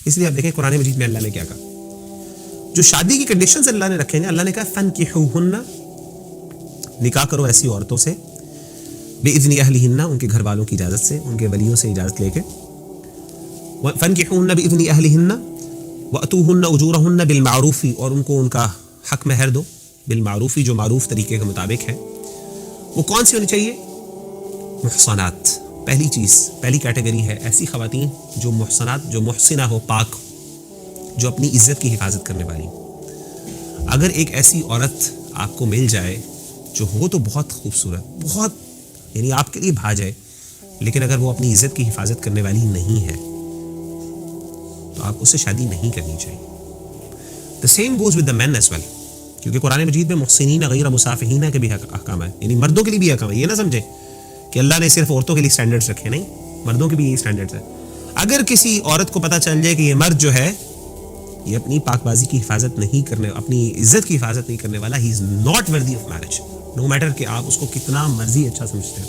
اس لیے آپ دیکھیں قرآن مجید میں اللہ نے کیا کہا, جو شادی کی کنڈیشنز اللہ نے رکھے ہیں, اللہ نے کہا فَانْكِحُوهُنَّ, نکاح کرو ایسی عورتوں سے, بِإِذْنِ أَهْلِهِنَّ, ان کے گھر والوں کی اجازت سے, ان کے ولیوں سے اجازت لے کے, فَانْكِحُوهُنَّ بِإِذْنِ أَهْلِهِنَّ وَأْتُوهُنَّ أُجُورَهُنَّ بِالْمَعْرُوفِ, اور ان کو ان کا حق مہر دو, بالمعروف, جو معروف طریقے کے مطابق ہے. وہ کون سی ہونی چاہیے؟ محصنات. پہلی چیز, پہلی کیٹیگری ہے ایسی خواتین جو محصنات, جو محسنہ ہو, پاک, جو اپنی عزت کی حفاظت کرنے والی. اگر ایک ایسی عورت آپ کو مل جائے جو ہو تو بہت خوبصورت, بہت یعنی آپ کے لیے بھا جائے, لیکن اگر وہ اپنی عزت کی حفاظت کرنے والی نہیں ہے تو آپ اس سے شادی نہیں کرنی چاہیے. The same goes with the men as well, کیونکہ قرآن مجید میں محسنین غیر مصافحین کے بھی احکام ہے, یعنی مردوں کے لیے بھی احکام ہے. یہ نہ سمجھیں کہ اللہ نے صرف عورتوں کے لیے سٹینڈرڈز رکھے, نہیں, مردوں کے بھی یہی سٹینڈرڈز ہیں. اگر کسی عورت کو پتہ چل جائے کہ یہ مرد جو ہے یہ اپنی پاک بازی کی حفاظت نہیں کرنے, اپنی عزت کی حفاظت نہیں کرنے والا, he is not worthy of marriage, no matter کہ آپ اس کو کتنا مرضی اچھا سمجھتے ہیں.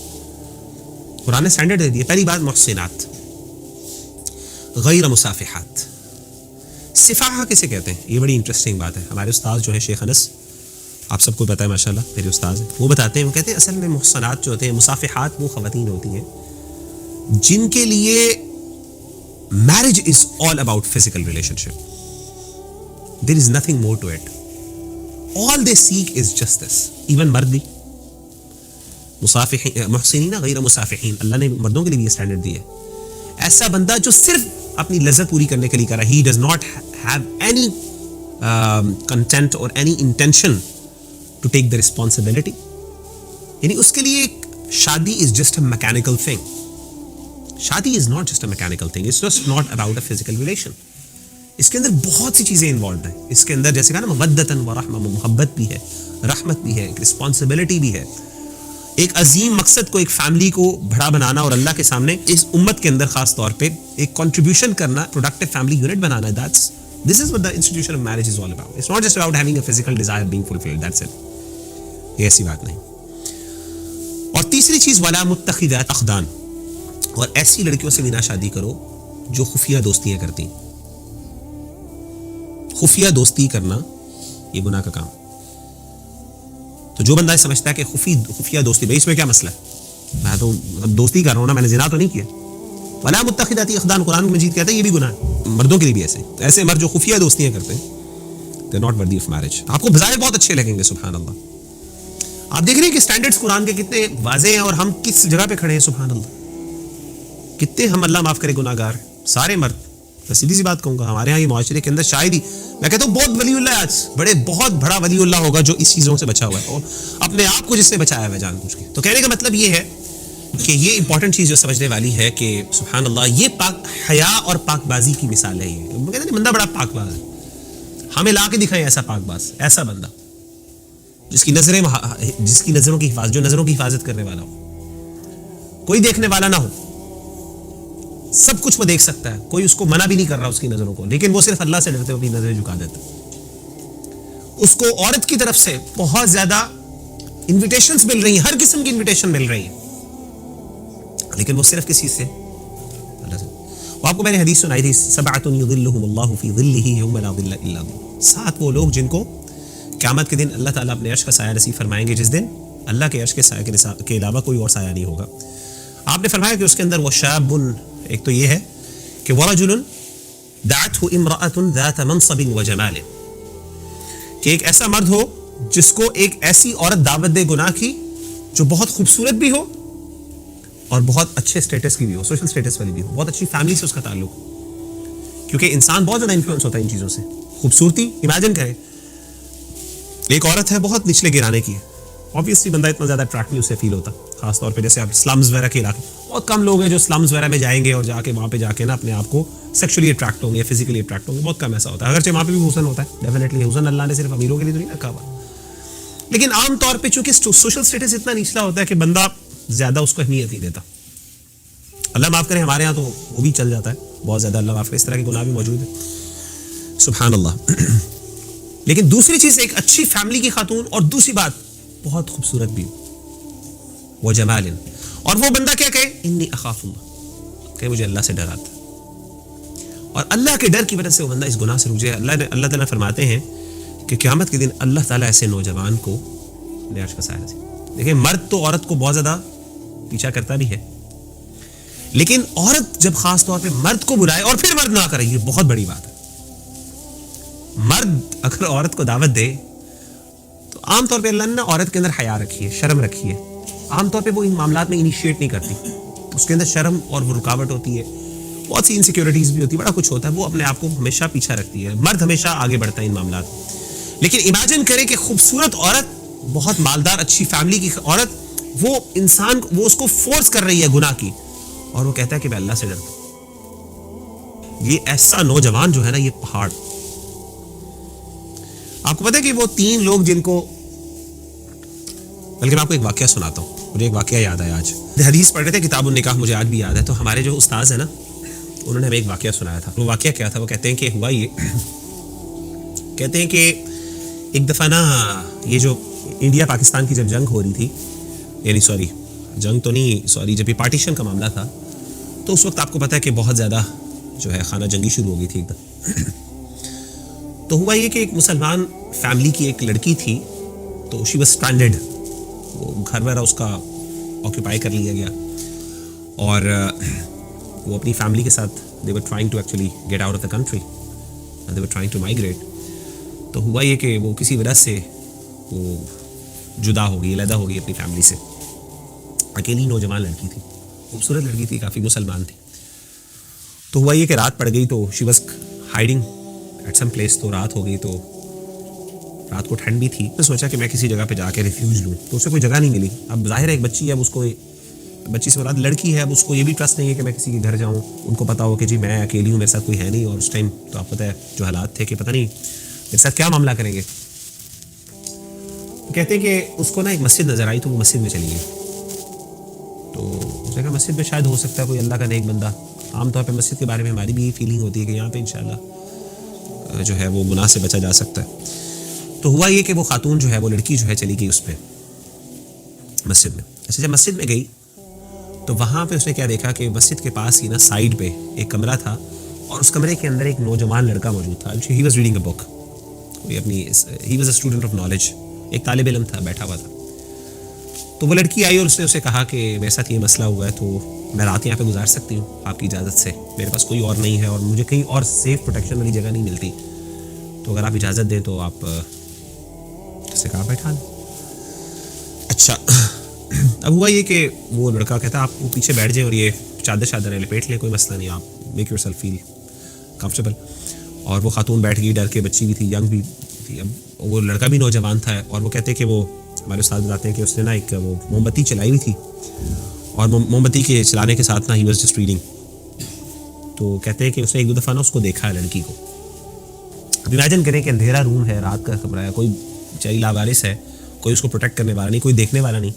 قرآن نے سٹینڈرڈ دے دیا. پہلی بات محسنات غیر مصافحات. صفاحہ کسے کہتے ہیں؟ یہ بڑی انٹرسٹنگ بات ہے. ہمارے استاد جو ہے شیخ انس, آپ سب کو پتہ ہے ماشاءاللہ, میرے استاد ہیں, وہ بتاتے ہیں, وہ کہتے ہیں اصل میں محسنات جو ہوتے ہیں, مصافحات, وہ خواتین ہوتی ہیں جن کے لیے marriage is all about physical relationship. There is nothing more to it. All they seek is just this. Even مرد بھی محسنین غیر مصافحین, اللہ نے مردوں کے لیے بھی یہ اسٹینڈرڈ دی ہے. ایسا بندہ جو صرف اپنی لذت پوری کرنے کے لیے کر رہا ہے, he does not have any content اور any intention to take the responsibility, یعنی اس کے لیے شادی is just a mechanical thing. شادی is not just a mechanical thing, it's just not about a physical relation. اس کے اندر بہت سی چیزیں انوالوڈ ہیں. اس کے اندر جیسے کہا نا, مودۃ و رحمہ, محبت بھی ہے, رحمت بھی ہے, ایک رسپانسبلٹی بھی ہے, ایک عظیم مقصد کو, ایک فیملی کو بڑا بنانا اور اللہ کے سامنے اس امت کے اندر خاص طور پہ ایک کنٹریبیوشن کرنا, productive family unit banana. This is what the institution of marriage is all about. It's not just about having a physical desire being fulfilled. That's it. یہ ایسی بات نہیں. اور تیسری چیز, ولا متخذات اخدان, اور ایسی لڑکیوں سے بھی نہ شادی کرو جو خفیہ دوستیاں کرتی. خفیہ دوستی کرنا یہ گناہ کا کام. تو جو بندہ سمجھتا ہے کہ خفیہ دوستی, بھائی اس میں کیا مسئلہ ہے, میں تو دوستی کر رہا ہوں نا, میں نے زنا تو نہیں کیا. ولا متخذات اخدان, قرآن مجید کہتا ہے یہ بھی گناہ ہے, مردوں کے لیے بھی ایسے. ایسے مرد جو خفیہ دوستیاں کرتے ہیں, they are not worthy of marriage. آپ کو بظاہر بہت اچھے لگیں گے, سبحان اللہ. آپ دیکھ رہے ہیں کہ سٹینڈرڈز قرآن کے کتنے واضح ہیں, اور ہم کس جگہ پہ کھڑے ہیں, سبحان اللہ. کتنے ہم, اللہ معاف کرے, گناہ گار سارے مرد. میں سیدھی سی بات کہوں گا, ہمارے ہاں یہ معاشرے کے اندر شاید ہی, میں کہتا ہوں بہت ولی اللہ ہے آج, بہت بڑا ولی اللہ ہوگا جو اس چیزوں سے بچا ہوا ہے, اور اپنے آپ کو جس نے بچایا ہوا ہے جان بوجھ کے. تو کہنے کا مطلب یہ ہے کہ یہ امپورٹنٹ چیز جو سمجھنے والی ہے کہ سبحان اللہ, یہ پاک حیا اور پاک بازی کی مثال ہے. یہ کہتے ہیں بندہ بڑا پاک باز ہے, ہمیں لا کے دکھائیں ایسا پاک باز, ایسا بندہ جس کی نظروں کی حفاظت, جو نظروں کی حفاظت کرنے والا ہو, کوئی دیکھنے والا نہ ہو, سب کچھ وہ دیکھ سکتا ہے, کوئی اس کو منع بھی نہیں کر رہا اس کی نظروں کو, لیکن وہ صرف اللہ سے ڈرتے ہوئے اپنی نظریں جھکا دیتا. اس کو عورت کی طرف سے بہت زیادہ انویٹیشنز مل رہی ہیں, ہر قسم کی انویٹیشن مل رہی ہیں, لیکن وہ صرف کسی سے اللہ سے. وہ آپ کو میں نے حدیث سنائی تھی, سبعۃ یظلھم اللہ فی ظلہ یوم لا ظل الا ظلہ. 7 وہ لوگ جن کو قیامت کے دن اللہ تعالیٰ اپنے عرش کا سایہ نصیب فرمائیں گے, جس دن اللہ کے عرش کے سایہ کے علاوہ کوئی اور سایہ نہیں ہوگا. آپ نے فرمایا کہ اس کے اندر وہ شاب, ایک تو یہ ہے کہ ورجل دعته امرأة ذات منصب وجمال, کہ ایک ایسا مرد ہو جس کو ایک ایسی عورت دعوت دے گناہ کی جو بہت خوبصورت بھی ہو اور بہت اچھے سٹیٹس کی بھی ہو, سوشل سٹیٹس والی بھی ہو, بہت اچھی فیملی سے اس کا تعلق ہو, کیونکہ انسان بہت زیادہ انفلوئنس ہوتا ہے ان چیزوں سے. خوبصورتی, امیجن کریں ایک عورت ہے بہت نچلے گرانے کی ہے, obviously بندہ اتنا زیادہ اٹریکٹیو اسے فیل ہوتا, خاص طور پہ جیسے آپ سلمز وغیرہ کے علاقے, بہت کم لوگ ہیں جو سلمز وغیرہ میں جائیں گے اور جا کے وہاں پہ جا کے نا اپنے آپ کو سیکشولی اٹریکٹ ہوں گے یا فزیکلی اٹریکٹ ہوں گے, بہت کم ایسا ہوتا ہے. اگرچہ وہاں پہ بھی حسن ہوتا ہے, ڈیفینیٹلی حسن اللہ نے صرف امیروں کے لیے تو نہیں رکھا ہوا, لیکن عام طور پہ چونکہ سوشل سٹیٹس اتنا نچلا ہوتا ہے کہ بندہ زیادہ اس کو اہمیت نہیں دیتا. اللہ معاف کرے, ہمارے یہاں تو وہ بھی چل جاتا ہے بہت زیادہ, اللہ معاف کرے, اس طرح کے گناہ بھی موجود ہیں, سبحان اللہ. لیکن دوسری چیز, ایک اچھی فیملی کی خاتون, اور دوسری بات بہت خوبصورت بھی, وہ جمال, اور وہ بندہ کیا کہے, انی اخاف اللہ, کہ مجھے اللہ سے ڈر آتا ہے. اور اللہ کے ڈر کی وجہ سے وہ بندہ اس گناہ سے رک جائے. اللہ تعالیٰ فرماتے ہیں کہ قیامت کے دن اللہ تعالیٰ ایسے نوجوان کو عرش کا سایہ نصیب. دیکھیں مرد تو عورت کو بہت زیادہ پیچھا کرتا بھی ہے, لیکن عورت جب خاص طور پہ مرد کو بلائے اور پھر مرد نہ کرے, یہ بہت بڑی بات ہے. مرد اگر عورت کو دعوت دے تو عام طور پہ اللہ نے عورت کے اندر حیا رکھی ہے, شرم رکھی ہے. عام طور پہ وہ ان معاملات میں انیشیٹ نہیں کرتی, اس کے اندر شرم اور وہ رکاوٹ ہوتی ہے, بہت سی انسیکیورٹیز بھی ہوتی ہے, بڑا کچھ ہوتا ہے. وہ اپنے آپ کو ہمیشہ پیچھا رکھتی ہے. مرد ہمیشہ آگے بڑھتا ہے ان معاملات. لیکن امیجن کریں کہ خوبصورت عورت, بہت مالدار اچھی فیملی کی عورت, وہ انسان وہ اس کو فورس کر رہی ہے گناہ کی, اور وہ کہتا ہے کہ میں اللہ سے ڈرتا ہوں. یہ ایسا نوجوان جو ہے نا, یہ پہاڑ. آپ کو پتا ہے کہ وہ 3 لوگ جن کو, بلکہ میں آپ کو ایک واقعہ سناتا ہوں, مجھے ایک واقعہ یاد آیا آج. حدیث پڑھ رہے تھے, کتاب النکاح مجھے آج بھی یاد ہے. تو ہمارے جو استاذ ہیں نا, انہوں نے ہمیں ایک واقعہ سنایا تھا. وہ واقعہ کیا تھا؟ وہ کہتے ہیں کہ ہوا یہ, کہتے ہیں کہ ایک دفعہ نا یہ جو انڈیا پاکستان کی جب جنگ ہو رہی تھی, یعنی سوری جنگ تو نہیں, سوری جب یہ پارٹیشن کا معاملہ تھا, تو اس وقت آپ کو پتا ہے کہ بہت زیادہ جو ہے خانہ جنگی شروع ہو گئی تھی ایک دم. تو ہوا یہ کہ ایک مسلمان فیملی کی ایک لڑکی تھی, تو شی واز اسٹرینڈڈ. وہ گھر وغیرہ اس کا آکوپائی کر لیا گیا, اور وہ اپنی فیملی کے ساتھ they were trying to actually get out of the country and they were trying to migrate. تو ہوا یہ کہ وہ کسی وجہ سے وہ جدا ہو گئی, علیحدہ ہو گئی اپنی فیملی سے. اکیلی نوجوان لڑکی تھی, خوبصورت لڑکی تھی, کافی مسلمان تھی. تو ہوا یہ کہ رات پڑ گئی, تو she was hiding at some place. تو رات ہو گئی, تو رات کو ٹھنڈ بھی تھی. میں سوچا کہ میں کسی جگہ پہ جا کے ریفیوج لوں, تو اسے کوئی جگہ نہیں ملی. اب ظاہر ہے ایک بچی ہے, اب اس کو, بچی سے مراد لڑکی ہے, اب اس کو یہ بھی ٹرسٹ نہیں ہے کہ میں کسی کے گھر جاؤں. ان کو پتا ہو کہ جی میں اکیلی ہوں, میرے ساتھ کوئی ہے نہیں, اور اس ٹائم تو آپ پتہ ہے جو حالات تھے کہ پتہ نہیں میرے ساتھ کیا معاملہ کریں گے. کہتے ہیں کہ اس کو نا ایک مسجد نظر آئی, تو وہ مسجد میں چلی گئی. تو اس نے کہا مسجد میں شاید ہو سکتا ہے کوئی اللہ کا نیک بندہ. عام طور پہ مسجد کے بارے میں ہماری بھی یہ فیلنگ ہوتی ہے کہ یہاں پہ انشاءاللہ جو ہے وہ گناہ سے بچا جا سکتا ہے. تو ہوا یہ کہ وہ خاتون جو ہے, وہ لڑکی جو ہے, چلی گئی اس پہ مسجد میں. اچھا جب مسجد میں گئی تو وہاں پہ اس نے کیا دیکھا کہ مسجد کے پاس ہی نا سائڈ پہ ایک کمرہ تھا, اور اس کمرے کے اندر ایک نوجوان لڑکا موجود تھا. He was reading a book. He was a student of knowledge, ایک طالب علم تھا, بیٹھا ہوا تھا. تو وہ لڑکی آئی اور اس نے اسے کہا کہ میرے ساتھ یہ مسئلہ ہوا ہے, تو میں رات یہاں پہ گزار سکتی ہوں آپ کی اجازت سے؟ میرے پاس کوئی اور نہیں ہے, اور مجھے کہیں اور سیف پروٹیکشن والی جگہ نہیں ملتی, تو اگر آپ اجازت دیں تو آپ سے کہا بیٹھا لیں. اچھا اب ہوا یہ کہ وہ لڑکا کہتا آپ وہ پیچھے بیٹھ جائیں اور یہ چادر لپیٹ لیں, کوئی مسئلہ نہیں, آپ make yourself feel comfortable. اور وہ خاتون بیٹھ گئی, ڈر کے, بچی بھی تھی, ینگ بھی تھی. اب وہ لڑکا بھی نوجوان تھا, اور وہ کہتے ہیں کہ وہ ہمارے استاد بتاتے ہیں کہ اس نے نا ایک وہ موم بتی چلائی ہوئی تھی, اور موم بتی کے چلانے کے ساتھ نا ہی واز جسٹ ریڈنگ. تو کہتے ہیں کہ اس نے ایک دو دفعہ نا اس کو دیکھا ہے لڑکی کو. اب امیجن کریں کہ اندھیرا روم ہے, رات کا کمرہ ہے, کوئی بیچاری لاوارث ہے, کوئی اس کو پروٹیکٹ کرنے والا نہیں, کوئی دیکھنے والا نہیں.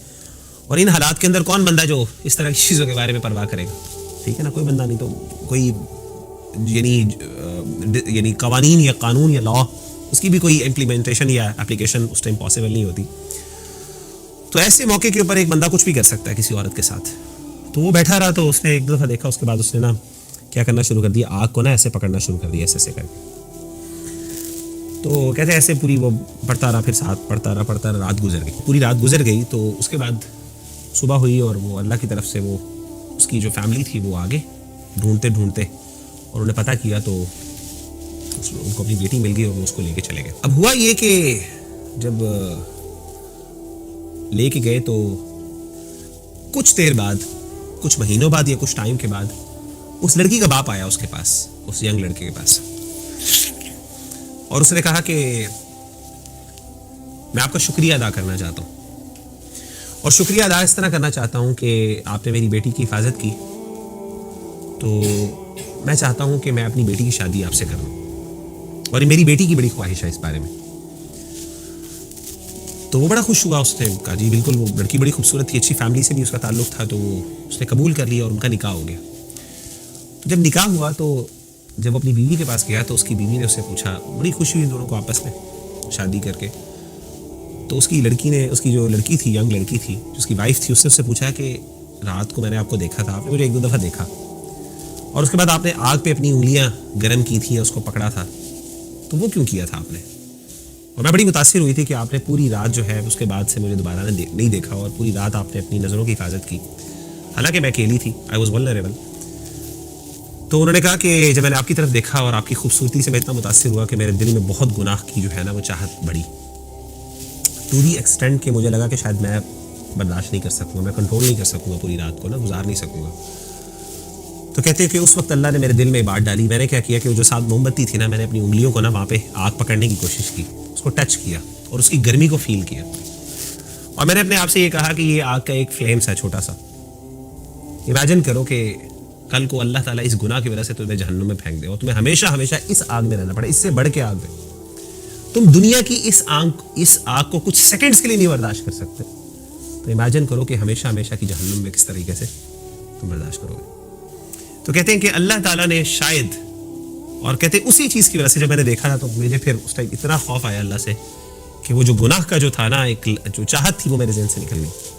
اور ان حالات کے اندر کون بندہ جو اس طرح کی چیزوں کے بارے میں پرواہ کرے گا؟ ٹھیک ہے نا, کوئی بندہ نہیں. تو کوئی یعنی قوانین یا قانون یا لا, اس کی بھی کوئی امپلیمنٹیشن یا اپلیکیشن اس ٹائم پاسبل نہیں ہوتی. تو ایسے موقع کے اوپر ایک بندہ کچھ بھی کر سکتا ہے کسی عورت کے ساتھ. تو وہ بیٹھا رہا, تو اس نے ایک دو دفعہ دیکھا, اس کے بعد اس نے نا کیا کرنا شروع کر دیا, آگ کو نا ایسے پکڑنا شروع کر دیا, ایسے کر کے. تو کہتے ہیں ایسے پوری وہ پڑھتا رہا, پھر ساتھ پڑھتا رہا, رات گزر گئی, پوری رات گزر گئی. تو اس کے بعد صبح ہوئی, اور وہ اللہ کی طرف سے وہ اس کی جو فیملی تھی وہ آگے ڈھونڈتے, اور انہیں پتہ کیا, تو ان کو اپنی بیٹی مل گئی, اور وہ اس کو لے کے چلے گئے. اب ہوا یہ کہ جب لے کے گئے, تو کچھ دیر بعد, کچھ مہینوں بعد یا کچھ ٹائم کے بعد, اس لڑکی کا باپ آیا اس کے پاس, اس ینگ لڑکے کے پاس, اور اس نے کہا کہ میں آپ کا شکریہ ادا کرنا چاہتا ہوں, اور شکریہ ادا اس طرح کرنا چاہتا ہوں کہ آپ نے میری بیٹی کی حفاظت کی, تو میں چاہتا ہوں کہ میں اپنی بیٹی کی شادی آپ سے کروں, اور یہ میری بیٹی کی بڑی خواہش ہے اس بارے میں. تو وہ بڑا خوش ہوا, اس نے کہا جی بالکل, وہ لڑکی بڑی خوبصورت تھی, اچھی فیملی سے بھی اس کا تعلق تھا, تو وہ اس نے قبول کر لیا, اور ان کا نکاح ہو گیا. تو جب نکاح ہوا, تو جب وہ اپنی بیوی کے پاس گیا, تو اس کی بیوی نے اس سے پوچھا, بڑی خوشی ہوئی دونوں کو آپس میں شادی کر کے. تو اس کی لڑکی نے, اس کی جو لڑکی تھی, ینگ لڑکی تھی, جو اس کی وائف تھی, اس نے اس سے پوچھا کہ رات کو میں نے آپ کو دیکھا تھا, آپ نے مجھے ایک دو دفعہ دیکھا, اور اس کے بعد آپ نے آگ پہ اپنی انگلیاں گرم کی تھیں، اس کو پکڑا تھا، تو وہ کیوں کیا تھا آپ نے؟ اور میں بڑی متاثر ہوئی تھی کہ آپ نے پوری رات جو ہے اس کے بعد سے مجھے دوبارہ نہیں دیکھا، اور پوری رات آپ نے اپنی نظروں کی حفاظت کی، حالانکہ میں اکیلی تھی، آئی واز ولنریبل. تو انہوں نے کہا کہ جب میں نے آپ کی طرف دیکھا اور آپ کی خوبصورتی سے میں اتنا متاثر ہوا کہ میرے دل میں بہت گناہ کی جو ہے نا وہ چاہت بڑھی، ٹو دی ایکسٹینٹ کہ مجھے لگا کہ شاید میں برداشت نہیں کر سکوں گا، میں کنٹرول نہیں کر سکوں گا، پوری رات کو نا گزار نہیں سکوں گا. تو کہتے ہیں کہ اس وقت اللہ نے میرے دل میں بات ڈالی. میں نے کیا کیا کہ وہ جو ساتھ موم بتی تھی نا، میں نے اپنی انگلیوں کو نا وہاں پہ آگ پکڑنے کی کوشش کی، اس کو ٹچ کیا اور اس کی گرمی کو فیل کیا، اور میں نے اپنے آپ سے یہ کہا کہ یہ آگ کا ایک فلیمس ہے چھوٹا سا. امیجن کرو کہ کل کو اللہ تعالیٰ اس گناہ کی وجہ سے تمہیں جہنم میں پھینک دے اور تمہیں ہمیشہ ہمیشہ اس آگ میں رہنا پڑے، اس سے بڑھ کے آگ میں. تم دنیا کی اس آگ کو کچھ سیکنڈز کے لیے نہیں برداشت کر سکتے، تو امیجن کرو کہ ہمیشہ ہمیشہ کی جہنم میں کس طریقے سے تم برداشت کرو گے. تو کہتے ہیں کہ اللہ تعالیٰ نے شاید، اور کہتے ہیں اسی چیز کی وجہ سے جب میں نے دیکھا نا تو مجھے پھر اس ٹائم اتنا خوف آیا اللہ سے کہ وہ جو گناہ کا جو تھا نا، ایک جو چاہت تھی وہ میرے ذہن سے نکل گئی.